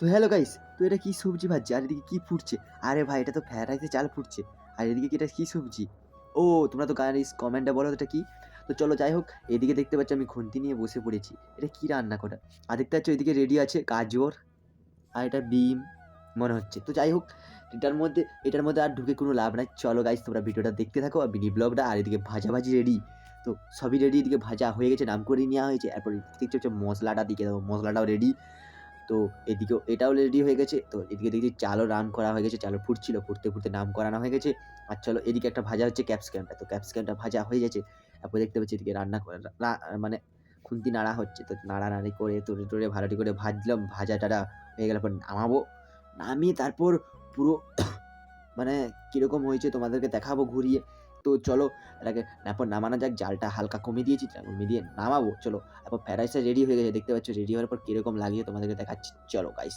তো hello guys, তো এটা কি সবজি ভাজছে আর এদিকে কি ফুটছে? আরে ভাই এটা তো ফ্রাইড রাইসের চাল ফুটছে। আর এদিকে কি এটা কি সবজি? ও তোমরা তো গাইস কমেন্টে বলো এটা কি? তো চলো যাই হোক, এদিকে দেখতে পাচ্ছ আমি খুন্তি নিয়ে বসে পড়েছি। এটা কি রান্না করা? আর দেখতে পাচ্ছ এদিকে রেডি আছে গাজর আর এটা বিম মনে হচ্ছে। তো যাই হোক, এটার মধ্যে আর ঢুকে কোনো লাভ নাই। চলো গাইস তোমরা ভিডিওটা দেখতে থাকো আর মিনি ব্লগটা। আর এদিকে ভাজাভাজি রেডি। তো সবই রেডি, এদিকে ভাজা হয়ে গেছে, নাম করে নেওয়া হয়েছে। এরপর দেখতে হচ্ছে মশলাটা দিকে দেবো, মশলাটাও রেডি। তো এদিকেও এটাও রেডি হয়ে গেছে। তো এদিকে দেখছি চালও রান করা হয়ে গেছে, চালও ফুটছিল, ফুটতে ফুটতে নাম করানো হয়ে গেছে। আর চলো এদিকে একটা ভাজা হচ্ছে ক্যাপসিকামটা, তো ক্যাপসিকামটা ভাজা হয়ে গেছে। তারপর দেখতে পাচ্ছি এদিকে রান্না করে মানে খুন্তি নাড়া হচ্ছে, তো নাড়ানাড়ি করে তুলে টুরে ভালোটি করে ভাজলাম, ভাজা টাড়া হয়ে গেলে পর নামাবো। নামিয়ে তারপর পুরো মানে কীরকম হয়েছে তোমাদেরকে দেখাবো ঘুরিয়ে। তো চলো এটাকে তারপর নামানো যাক, জালটা হালকা কমিয়ে দিয়েছি, কমিয়ে দিয়ে নামাবো। চলো তারপর ফ্রাইড রাইসটা রেডি হয়ে গেছে, দেখতে পাচ্ছ রেডি হওয়ার পর কীরকম লাগিয়ে তোমাদেরকে দেখাচ্ছি। চলো গাইস।